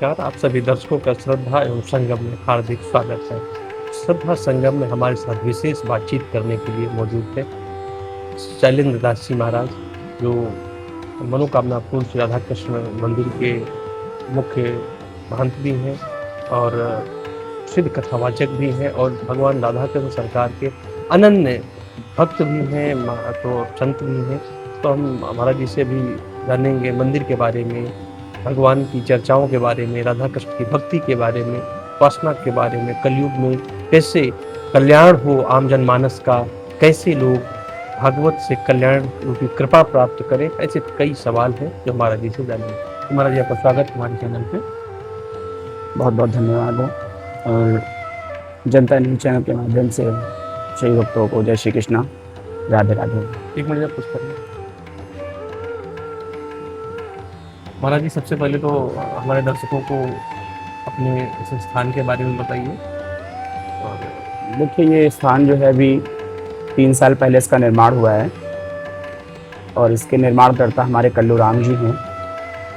नमस्कार। आप सभी दर्शकों का श्रद्धा एवं संगम में हार्दिक स्वागत है। श्रद्धा संगम में हमारे साथ विशेष बातचीत करने के लिए मौजूद है शैलेंद्र दास जी महाराज, जो मनोकामनापुर श्री राधा कृष्ण मंदिर के मुख्य महंत भी हैं और सिद्ध कथावाचक भी हैं और भगवान राधा कृष्ण सरकार के अनन्य भक्त भी हैं, तो संत भी हैं। तो हम महाराज जी से भी जानेंगे मंदिर के बारे में, भगवान की चर्चाओं के बारे में, राधा कृष्ण की भक्ति के बारे में, उपासना के बारे में, कलयुग में कैसे कल्याण हो आम जनमानस का, कैसे लोग भागवत से कल्याण रूपी कृपा प्राप्त करें, ऐसे कई सवाल हैं जो महाराज जी से जानेंगे। तो महाराज जी आपका स्वागत हमारे चैनल पे। बहुत बहुत धन्यवाद है। और जनता न्यूज चैनल के माध्यम से सभी भक्तों को जय श्री कृष्णा, राधे राधे। एक मिनट आप कुछ करिए महाराज जी। सबसे पहले तो हमारे दर्शकों को अपने इस स्थान के बारे में बताइए। और देखिए, ये स्थान जो है अभी 3 साल पहले इसका निर्माण हुआ है और इसके निर्माणकर्ता हमारे कल्लू राम जी हैं,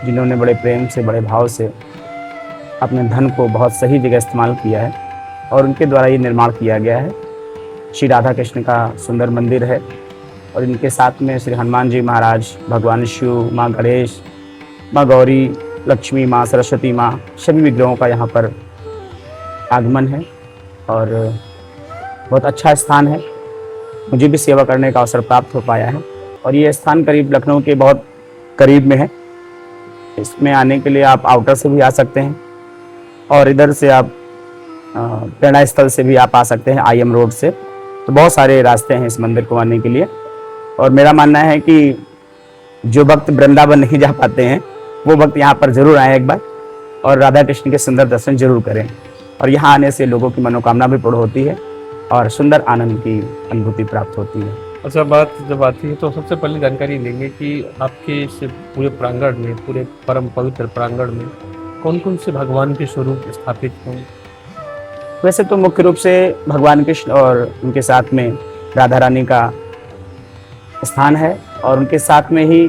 जिन्होंने बड़े प्रेम से, बड़े भाव से अपने धन को बहुत सही जगह इस्तेमाल किया है और उनके द्वारा ये निर्माण किया गया है। श्री राधा कृष्ण का सुंदर मंदिर है और इनके साथ में श्री हनुमान जी महाराज, भगवान शिव, माँ गणेश, माँ गौरी, लक्ष्मी, माँ सरस्वती, माँ सभी विग्रहों का यहाँ पर आगमन है और बहुत अच्छा स्थान है। मुझे भी सेवा करने का अवसर प्राप्त हो पाया है और ये स्थान करीब लखनऊ के बहुत करीब में है। इसमें आने के लिए आप आउटर से भी आ सकते हैं और इधर से आप प्रेरणा स्थल से भी आप आ सकते हैं, IM रोड से। तो बहुत सारे रास्ते हैं इस मंदिर को आने के लिए और मेरा मानना है कि जो भक्त वृंदावन नहीं जा पाते हैं वो भक्त यहाँ पर जरूर आए एक बार और राधा कृष्ण के सुंदर दर्शन जरूर करें। और यहाँ आने से लोगों की मनोकामना भी पूर्ण होती है और सुंदर आनंद की अनुभूति प्राप्त होती है। अच्छा, बात जब आती है तो सबसे पहले जानकारी लेंगे कि आपके इस पूरे प्रांगण में, पूरे परम पवित्र प्रांगण में कौन कौन से भगवान के स्वरूप स्थापित हैं? वैसे तो मुख्य रूप से भगवान कृष्ण और उनके साथ में राधा रानी का स्थान है और उनके साथ में ही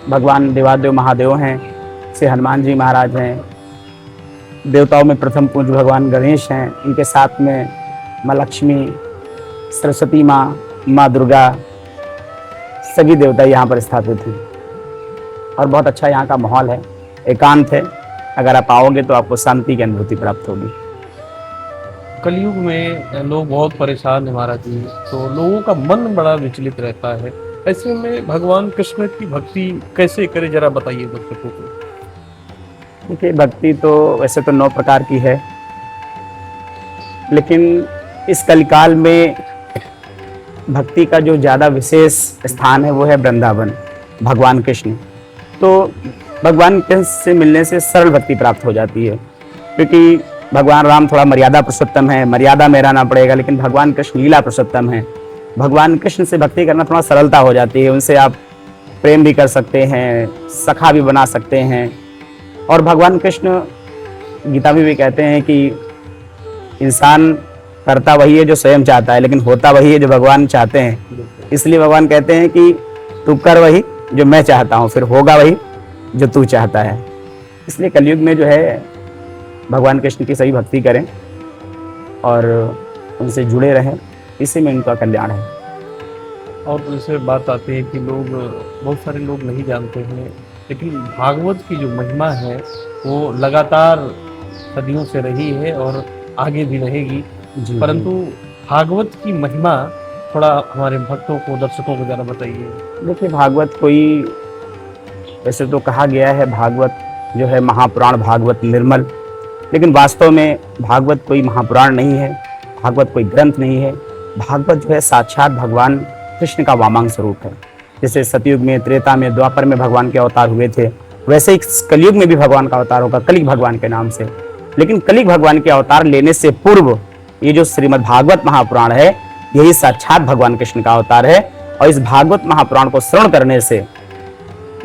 भगवान देवादेव महादेव हैं, श्री हनुमान जी महाराज हैं, देवताओं में प्रथम पूज्य भगवान गणेश हैं, उनके साथ में माँ लक्ष्मी, सरस्वती माँ, माँ दुर्गा, सभी देवता यहाँ पर स्थापित हैं और बहुत अच्छा यहाँ का माहौल है, एकांत है। अगर आप आओगे तो आपको शांति की अनुभूति प्राप्त होगी। कलयुग में लोग बहुत परेशान हैं महाराज जी, तो लोगों का मन बड़ा विचलित रहता है। ऐसे में भगवान कृष्ण की भक्ति कैसे करें, जरा बताइए दर्शकों को। देखिए, भक्ति तो वैसे तो 9 प्रकार की है, लेकिन इस कलिकाल में भक्ति का जो ज़्यादा विशेष स्थान है वो है वृंदावन, भगवान कृष्ण। तो भगवान कृष्ण से मिलने से सरल भक्ति प्राप्त हो जाती है, क्योंकि भगवान राम थोड़ा मर्यादा पुरुषोत्तम है, मर्यादा में रहना पड़ेगा, लेकिन भगवान कृष्ण लीला पुरुषोत्तम है। भगवान कृष्ण से भक्ति करना थोड़ा सरलता हो जाती है, उनसे आप प्रेम भी कर सकते हैं, सखा भी बना सकते हैं। और भगवान कृष्ण गीता में भी कहते हैं कि इंसान करता वही है जो स्वयं चाहता है, लेकिन होता वही है जो भगवान चाहते हैं। इसलिए भगवान कहते हैं कि तू कर वही जो मैं चाहता हूँ, फिर होगा वही जो तू चाहता है। इसलिए कलयुग में जो है भगवान कृष्ण की सही भक्ति करें और उनसे जुड़े रहें, इसी में उनका कल्याण है। और जैसे बात आती है कि लोग, बहुत सारे लोग नहीं जानते हैं, लेकिन भागवत की जो महिमा है वो लगातार सदियों से रही है और आगे भी रहेगी। परंतु भागवत की महिमा थोड़ा हमारे भक्तों को, दर्शकों को ज़रा बताइए। देखिए, भागवत कोई, वैसे तो कहा गया है भागवत जो है महापुराण, भागवत निर्मल, लेकिन वास्तव में भागवत कोई महापुराण नहीं है, भागवत कोई ग्रंथ नहीं है। भागवत जो है साक्षात भगवान कृष्ण का वामांग स्वरूप है। जैसे सतयुग में, त्रेता में, द्वापर में भगवान के अवतार हुए थे, वैसे ही कलयुग में भी भगवान का अवतार होगा, कलिक भगवान के नाम से। लेकिन कलिक भगवान के अवतार लेने से पूर्व ये जो श्रीमद् भागवत महापुराण है, यही साक्षात भगवान कृष्ण का अवतार है। और इस भागवत महापुराण को श्रवण करने से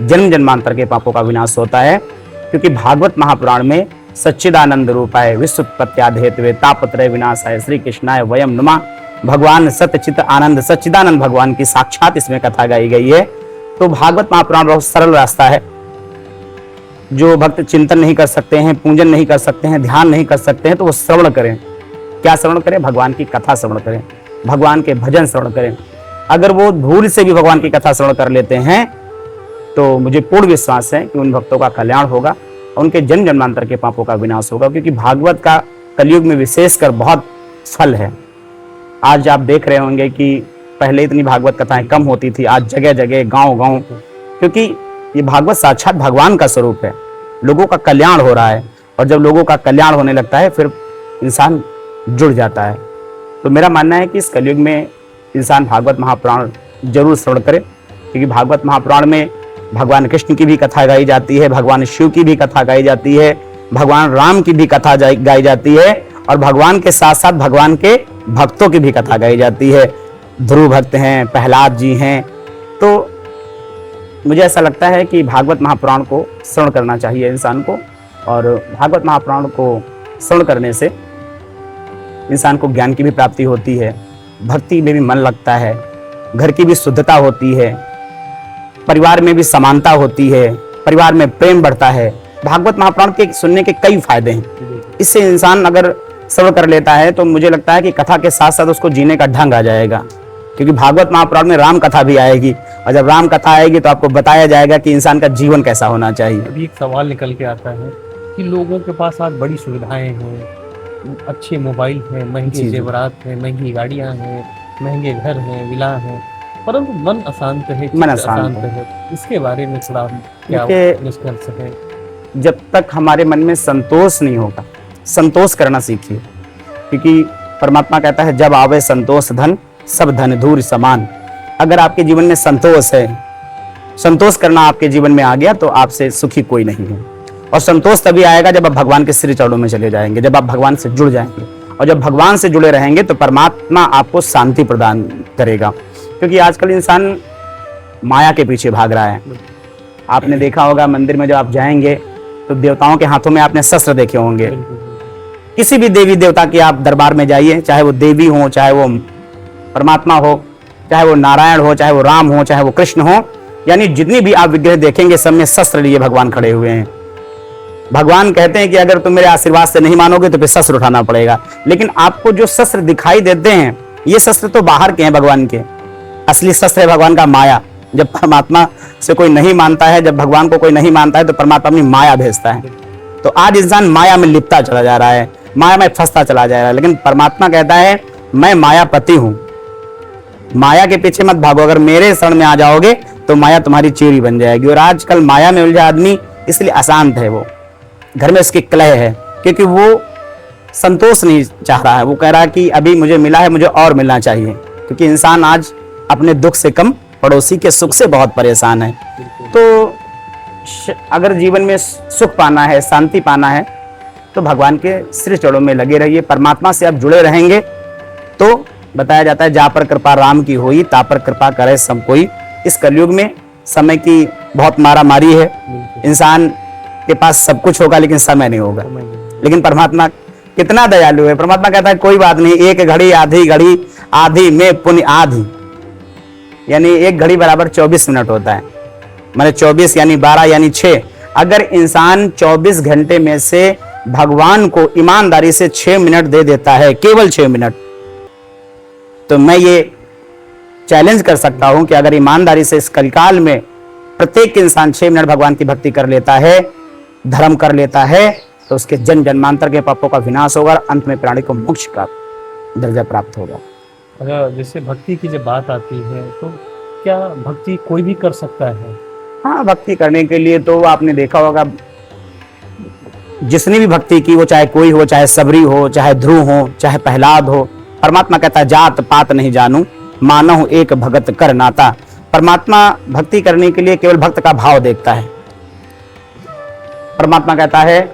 जन्म जन्मांतर के पापों का विनाश होता है, क्योंकि भागवत महापुराण में सच्चिदानंद रूपाय विश्वोत्पत्त्यादिहेतवे तापत्रय विनाशाय श्री कृष्णाय वयम नमः, भगवान सत्यचित आनंद सच्चिदानंद भगवान की साक्षात इसमें कथा गाई गई है। तो भागवत महापुराण बहुत सरल रास्ता है जो भक्त चिंतन नहीं कर सकते हैं, पूजन नहीं कर सकते हैं, ध्यान नहीं कर सकते हैं, तो वो श्रवण करें। क्या श्रवण करें? भगवान की कथा श्रवण करें, भगवान के भजन श्रवण करें। अगर वो भूल से भी भगवान की कथा श्रवण कर लेते हैं तो मुझे पूर्ण विश्वास है कि उन भक्तों का कल्याण होगा और उनके जन्म जन्मांतर के पापों का विनाश होगा, क्योंकि भागवत का कलयुग में विशेषकर बहुत फल है। आज आप देख रहे होंगे कि पहले इतनी भागवत कथाएं कम होती थी, आज जगह जगह गांव गांव, क्योंकि ये भागवत साक्षात भगवान का स्वरूप है। लोगों का कल्याण हो रहा है और जब लोगों का कल्याण होने लगता है फिर इंसान जुड़ जाता है। तो मेरा मानना है कि इस कलयुग में इंसान भागवत महापुराण जरूर श्रवण करे, क्योंकि भागवत महापुराण में भगवान कृष्ण की भी कथा गाई जाती है, भगवान शिव की भी कथा गाई जाती है, भगवान राम की भी कथा गाई जाती है और भगवान के साथ साथ भगवान के भक्तों की भी कथा गाई जाती है। ध्रुव भक्त हैं, प्रहलाद जी हैं। तो मुझे ऐसा लगता है कि भागवत महापुराण को श्रवण करना चाहिए इंसान को, और भागवत महापुराण को श्रवण करने से इंसान को ज्ञान की भी प्राप्ति होती है, भक्ति में भी मन लगता है, घर की भी शुद्धता होती है, परिवार में भी समानता होती है, परिवार में प्रेम बढ़ता है। भागवत महापुराण के सुनने के कई फायदे हैं। इससे इंसान अगर श्रवण कर लेता है तो मुझे लगता है कि कथा के साथ साथ उसको जीने का ढंग आ जाएगा, क्योंकि भागवत महापुराण में राम कथा भी आएगी और जब राम कथा आएगी तो आपको बताया जाएगा कि इंसान का जीवन कैसा होना चाहिए। अभी एक सवाल निकल के आता है कि लोगों के पास आज बड़ी सुविधाएं हैं, अच्छे मोबाइल हैं, महंगे जेवरात हैं, महंगी गाड़ियां हैं, महंगे घर हैं, विला हैं, परंतु मन अशांत है, मन अशांत है। इसके बारे में थोड़ा क्या देखिए, निष्कर्ष है? जब तक हमारे मन में संतोष नहीं होगा, संतोष करना सीखिए, क्योंकि परमात्मा कहता है जब आवे संतोष धन सब धन धूर समान। अगर आपके जीवन में संतोष है, संतोष करना आपके जीवन में आ गया तो आपसे सुखी कोई नहीं है। और संतोष तभी आएगा जब आप भगवान के श्री चरणों में चले जाएंगे, जब आप भगवान से जुड़ जाएंगे, और जब भगवान से जुड़े रहेंगे तो परमात्मा आपको शांति प्रदान करेगा। क्योंकि आजकल इंसान माया के पीछे भाग रहा है। आपने देखा होगा मंदिर में जब आप जाएंगे तो देवताओं के हाथों में आपने शस्त्र देखे होंगे। किसी भी देवी देवता के आप दरबार में जाइए, चाहे वो देवी हो, चाहे वो परमात्मा हो, चाहे वो नारायण हो, चाहे वो राम हो, चाहे वो कृष्ण हो, यानी जितनी भी आप विग्रह देखेंगे सब में शस्त्र लिए भगवान खड़े हुए हैं। भगवान कहते हैं कि अगर तुम मेरे आशीर्वाद से नहीं मानोगे तो फिर शस्त्र उठाना पड़ेगा। लेकिन आपको जो शस्त्र दिखाई देते हैं ये शस्त्र तो बाहर के हैं भगवान के। असली शस्त्र है भगवान का माया। जब परमात्मा से कोई नहीं मानता है, जब भगवान को कोई नहीं मानता है तो परमात्मा अपनी माया भेजता है। तो आज इंसान माया में लिपटा चला जा रहा है, माया में फंसता चला जा रहा है। लेकिन परमात्मा कहता है मैं मायापति हूं, माया के पीछे मत भागो, अगर मेरे शरण में आ जाओगे तो माया तुम्हारी चेरी बन जाएगी। और आजकल माया में उलझा आदमी इसलिए अशांत है, वो घर में उसकी कलह है, क्योंकि वो संतोष नहीं चाह रहा है। वो कह रहा है कि अभी मुझे मिला है, मुझे और मिलना चाहिए। क्योंकि इंसान आज अपने दुख से कम पड़ोसी के सुख से बहुत परेशान है। तो अगर जीवन में सुख पाना है, शांति पाना है, तो भगवान के श्री चरणों में लगे रहिए। परमात्मा से आप जुड़े रहेंगे तो बताया जाता है जा पर कृपा राम की होई, ता पर कृपा करे सब कोई। इस कलयुग में समय की बहुत मारामारी है, इंसान के पास सब कुछ होगा लेकिन समय नहीं होगा। लेकिन परमात्मा कितना दयालु है। परमात्मा कहता है कोई बात नहीं, एक घड़ी आधी घड़ी आधी में पुण्य आधी, यानी एक घड़ी बराबर 24 मिनट होता है। माने 24 यानी 12 यानी 6। अगर इंसान 24 घंटे में से भगवान को ईमानदारी से 6 मिनट दे देता है, केवल 6 मिनट, तो मैं ये चैलेंज कर सकता हूं कि अगर ईमानदारी से इस कलिकाल में प्रत्येक इंसान 6 मिनट भगवान की भक्ति कर लेता है, धर्म कर लेता है, तो उसके जन्म जन्मांतर के पापों का विनाश होगा और अंत में प्राणी को मोक्ष का दर्जा प्राप्त होगा। अगर जैसे भक्ति की जब बात आती है तो क्या भक्ति कोई भी कर सकता है? हाँ, भक्ति करने के लिए तो आपने देखा होगा जिसने भी भक्ति की, वो चाहे कोई हो, चाहे सबरी हो, चाहे ध्रुव हो, चाहे प्रहलाद हो, परमात्मा कहता है जात पात नहीं जानू, मानहु एक भगत कर नाता। परमात्मा भक्ति करने के लिए केवल भक्त का भाव देखता है। परमात्मा कहता है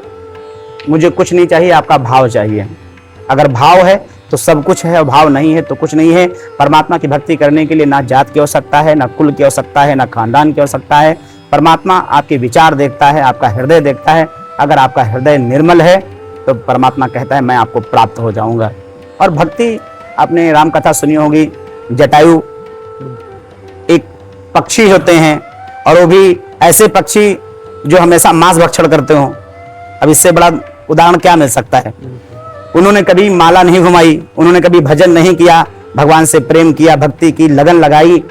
मुझे कुछ नहीं चाहिए, आपका भाव चाहिए। अगर भाव है तो सब कुछ है और भाव नहीं है तो कुछ नहीं है। परमात्मा की भक्ति करने के लिए ना जात की आवश्यकता है, ना कुल की आवश्यकता है, ना खानदान की आवश्यकता है। परमात्मा आपके विचार देखता है, आपका हृदय देखता है। अगर आपका हृदय निर्मल है तो परमात्मा कहता है मैं आपको प्राप्त हो जाऊंगा। और भक्ति, आपने राम कथा सुनी होगी, जटायु एक पक्षी होते हैं और वो भी ऐसे पक्षी जो हमेशा मांस भक्षण करते हो। अब इससे बड़ा उदाहरण क्या मिल सकता है। उन्होंने कभी माला नहीं घुमाई, उन्होंने कभी भजन नहीं किया, भगवान से प्रेम किया, भक्ति की लगन लगाई,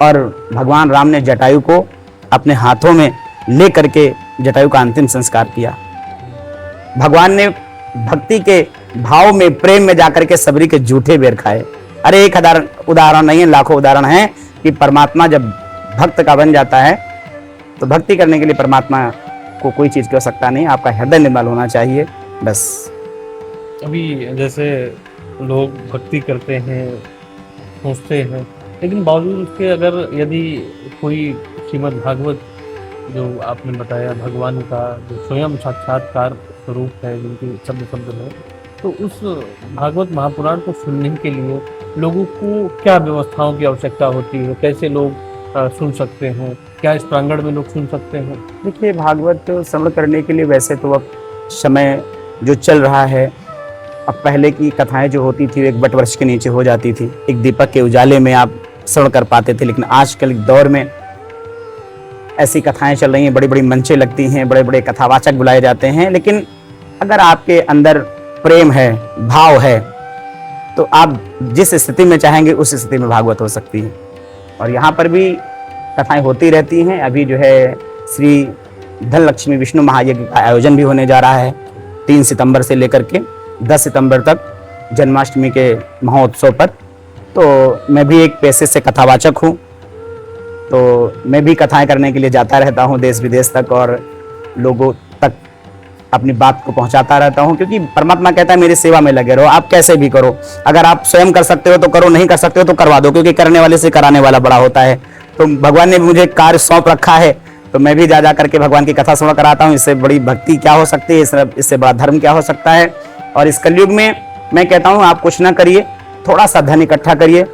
और भगवान राम ने जटायु को अपने हाथों में ले करके जटायु का अंतिम संस्कार किया। भगवान ने भक्ति के भाव में, प्रेम में जाकर के सबरी के जूठे बेर खाए। अरे एक उदाहरण नहीं है, लाखों उदाहरण है कि परमात्मा जब भक्त का बन जाता है तो भक्ति करने के लिए परमात्मा को कोई चीज की आवश्यकता नहीं, आपका हृदय निर्मल होना चाहिए बस। अभी जैसे लोग भक्ति करते हैं, सोचते हैं, लेकिन बावजूद उसके अगर यदि कोई श्रीमद् भागवत जो आपने बताया भगवान का जो स्वयं साक्षात्कार स्वरूप है, जिनके शब्द है, तो उस भागवत महापुराण को सुनने के लिए लोगों को क्या व्यवस्थाओं की आवश्यकता होती है? कैसे लोग सुन सकते हैं? क्या इस प्रांगण में लोग सुन सकते हैं? देखिए, भागवत श्रवण करने के लिए वैसे तो अब समय जो चल रहा है, अब पहले की कथाएं जो होती थी एक बटवृक्ष के नीचे हो जाती थी, एक दीपक के उजाले में आप श्रवण कर पाते थे। लेकिन आजकल के दौर में ऐसी कथाएं चल रही हैं, बड़ी बड़ी मंचें लगती हैं, बड़े बड़े कथावाचक बुलाए जाते हैं। लेकिन अगर आपके अंदर प्रेम है, भाव है, तो आप जिस स्थिति में चाहेंगे उस स्थिति में भागवत हो सकती है। और यहाँ पर भी कथाएं होती रहती हैं। अभी जो है श्री धनलक्ष्मी विष्णु महायज्ञ का आयोजन भी होने जा रहा है 3 सितंबर से लेकर के 10 सितंबर तक, जन्माष्टमी के महोत्सव पर। तो मैं भी एक पेशे से कथावाचक हूँ, तो मैं भी कथाएं करने के लिए जाता रहता हूँ देश विदेश तक, और लोगों तक अपनी बात को पहुंचाता रहता हूं, क्योंकि परमात्मा कहता है मेरी सेवा में लगे रहो, आप कैसे भी करो। अगर आप स्वयं कर सकते हो तो करो, नहीं कर सकते हो तो करवा दो, क्योंकि करने वाले से कराने वाला बड़ा होता है। तो भगवान ने मुझे कार्य सौंप रखा है, तो मैं भी जा करके भगवान की कथा श्रवण कराता हूँ। इससे बड़ी भक्ति क्या हो सकती है, इससे बड़ा धर्म क्या हो सकता है। और इस कलयुग में मैं कहता हूँ आप कुछ ना करिए, थोड़ा सा धन इकट्ठा करिए,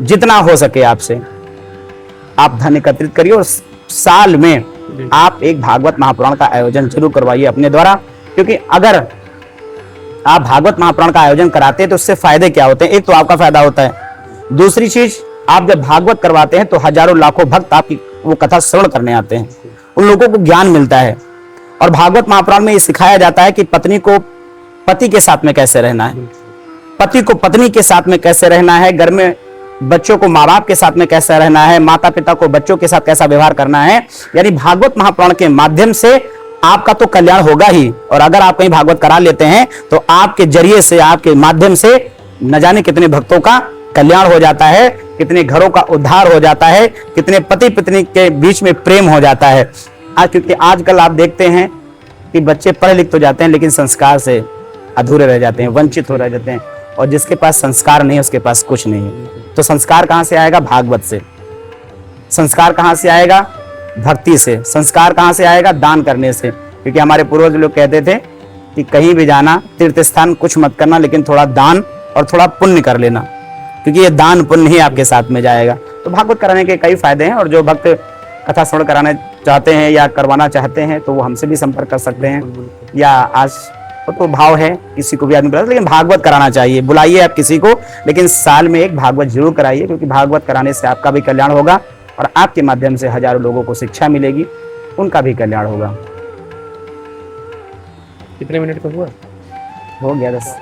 जितना हो सके आपसे आप धन एकत्रित करिए, और साल में आप एक भागवत महापुराण का आयोजन जरूर करवाइए अपने द्वारा। क्योंकि अगर आप भागवत महापुराण का आयोजन कराते हैं तो उससे फायदे क्या होते हैं? एक तो आपका फायदा होता है, दूसरी चीज आप जब भागवत करवाते हैं तो हजारों लाखों भक्त आपकी वो कथा श्रवण करने आते हैं, उन लोगों को ज्ञान मिलता है। और भागवत महापुराण में ये सिखाया जाता है कि पत्नी को पति के साथ में कैसे रहना है, पति को पत्नी के साथ में कैसे रहना है, घर में बच्चों को माँ बाप के साथ में कैसा रहना है, माता पिता को बच्चों के साथ कैसा व्यवहार करना है। यानी भागवत महापुराण के माध्यम से आपका तो कल्याण होगा ही, और अगर आप कहीं भागवत करा लेते हैं तो आपके जरिए से, आपके माध्यम से न जाने कितने भक्तों का कल्याण हो जाता है, कितने घरों का उद्धार हो जाता है, कितने पति पत्नी के बीच में प्रेम हो जाता है। क्योंकि आजकल आप देखते हैं कि बच्चे पढ़ लिख तो जाते हैं लेकिन संस्कार से अधूरे रह जाते हैं, वंचित हो रह जाते हैं, और जिसके पास संस्कार नहीं है उसके पास कुछ नहीं है। तो संस्कार कहां से आएगा? भागवत से। संस्कार कहां से आएगा? भक्ति से। संस्कार कहां से आएगा? दान करने से। क्योंकि हमारे पूर्वज लोग कहते थे कि कहीं भी जाना, तीर्थ स्थान कुछ मत करना, लेकिन थोड़ा दान और थोड़ा पुण्य कर लेना, क्योंकि ये दान पुण्य ही आपके साथ में जाएगा। तो भागवत कराने के कई फायदे हैं, और जो भक्त कथा श्रवण कराना चाहते हैं या करवाना चाहते हैं तो वो हमसे भी संपर्क कर सकते हैं। या आज तो भाव है किसी को भी आदमी बुलाता, लेकिन भागवत कराना चाहिए। बुलाइए आप किसी को, लेकिन साल में एक भागवत जरूर कराइए, क्योंकि भागवत कराने से आपका भी कल्याण होगा, और आपके माध्यम से हजारों लोगों को शिक्षा मिलेगी, उनका भी कल्याण होगा। कितने मिनट का हुआ? हो गया 10।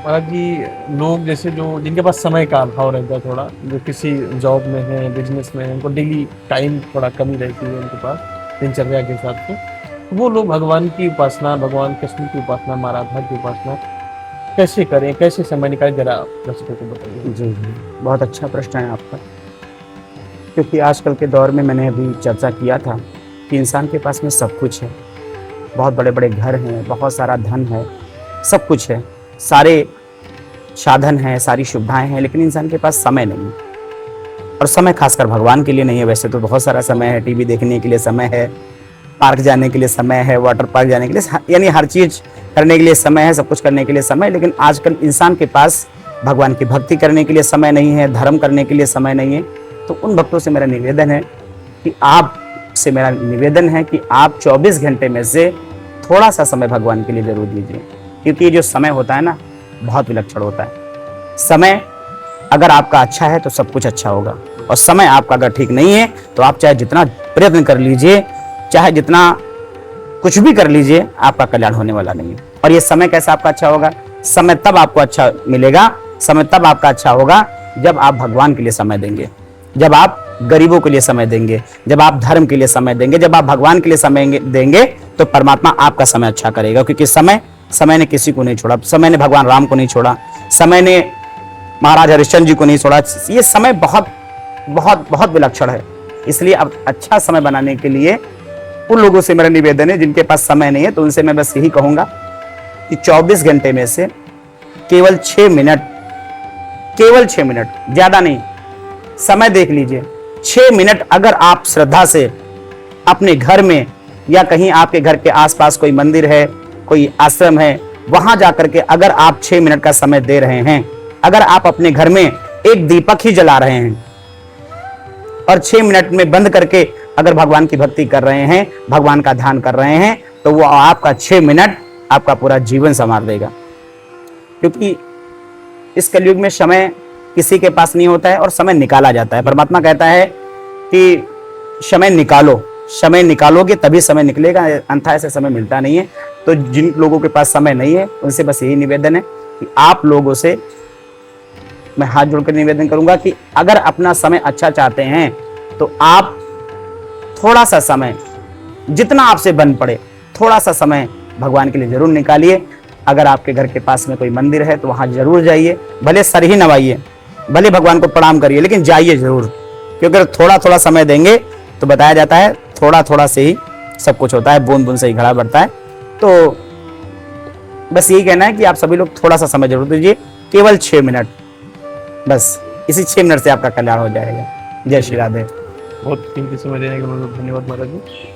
महाराज जी, लोग जैसे जो जिनके पास समय का अभाव रहता है, थोड़ा जो किसी जॉब में है, बिजनेस में है, उनको डेली टाइम थोड़ा कमी रहती है उनके पास दिनचर्या के हिसाब से, वो लोग भगवान की उपासना, भगवान कृष्ण की उपासना, महाराधा की उपासना कैसे करें, कैसे समय निकालें, जरा दर्शकों को बताइए। जी, बहुत अच्छा प्रश्न है आपका। क्योंकि आजकल के दौर में मैंने अभी चर्चा किया था कि इंसान के पास में सब कुछ है, बहुत बड़े बड़े घर हैं, बहुत सारा धन है, सब कुछ है, सारे साधन हैं, सारी सुविधाएं हैं, लेकिन इंसान के पास समय नहीं है। और समय खासकर भगवान के लिए नहीं है। वैसे तो बहुत सारा समय है, टीवी देखने के लिए समय है, पार्क जाने के लिए समय है, वाटर पार्क जाने के लिए, यानी हर चीज करने के लिए समय है, सब कुछ करने के लिए समय है। लेकिन आजकल इंसान के पास भगवान की भक्ति करने के लिए समय नहीं है, धर्म करने के लिए समय नहीं है। तो उन भक्तों से मेरा निवेदन है कि आप 24 घंटे में से थोड़ा सा समय भगवान के लिए जरूर दीजिए, क्योंकि ये जो समय होता है ना, बहुत विलक्षण होता है। समय अगर आपका अच्छा है तो सब कुछ अच्छा होगा, और समय आपका अगर ठीक नहीं है तो आप चाहे जितना प्रयत्न कर लीजिए, चाहे जितना कुछ भी कर लीजिए, आपका कल्याण होने वाला नहीं है। और ये समय कैसे आपका अच्छा होगा? समय तब आपको अच्छा मिलेगा, समय तब आपका अच्छा होगा जब आप भगवान के लिए समय देंगे, जब आप गरीबों के लिए समय देंगे, जब आप धर्म के लिए समय देंगे, जब आप भगवान के लिए समय देंगे, तो परमात्मा आपका समय अच्छा करेगा। क्योंकि समय ने किसी को नहीं छोड़ा, समय ने भगवान राम को नहीं छोड़ा, समय ने महाराज हरिश्चंद्र जी को नहीं छोड़ा। ये समय बहुत बहुत बहुत विलक्षण है। इसलिए अब अच्छा समय बनाने के लिए उन लोगों से मेरा निवेदन है जिनके पास समय नहीं है, तो उनसे मैं बस यही कहूंगा कि 24 घंटे में से केवल 6 मिनट, केवल 6 मिनट, ज्यादा नहीं, समय देख लीजिए। 6 मिनट अगर आप श्रद्धा से अपने घर में या कहीं आपके घर के आसपास कोई मंदिर है, कोई आश्रम है, वहां जाकर के अगर आप 6 मिनट का समय दे रहे हैं, अगर आप अपने घर में एक दीपक ही जला रहे हैं और 6 मिनट में बंद करके अगर भगवान की भक्ति कर रहे हैं, भगवान का ध्यान कर रहे हैं, तो वो आपका 6 मिनट आपका पूरा जीवन संवार देगा। क्योंकि इस कलयुग में समय किसी के पास नहीं होता है और समय निकाला जाता है। परमात्मा कहता है कि समय निकालो, समय निकालोगे तभी समय निकलेगा, अन्यथा ऐसे समय मिलता नहीं है। तो जिन लोगों के पास समय नहीं है उनसे बस यही निवेदन है कि आप लोगों से मैं हाथ जोड़कर निवेदन करूंगा कि अगर अपना समय अच्छा चाहते हैं तो आप थोड़ा सा समय, जितना आपसे बन पड़े, थोड़ा सा समय भगवान के लिए जरूर निकालिए। अगर आपके घर के पास में कोई मंदिर है तो वहां जरूर जाइए, भले सर ही नवाइए, भले भगवान को प्रणाम करिए, लेकिन जाइए जरूर। क्योंकि अगर थोड़ा थोड़ा समय देंगे तो बताया जाता है थोड़ा थोड़ा से ही सब कुछ होता है, बूंद बूंद से ही घड़ा बढ़ता है। तो बस यही कहना है कि आप सभी लोग थोड़ा सा समय जरूर दीजिए, केवल 6 मिनट, बस इसी 6 मिनट से आपका कल्याण हो जाएगा। जय श्री राधे। बहुत कीमती समय देने के लिए धन्यवाद महाराज जी।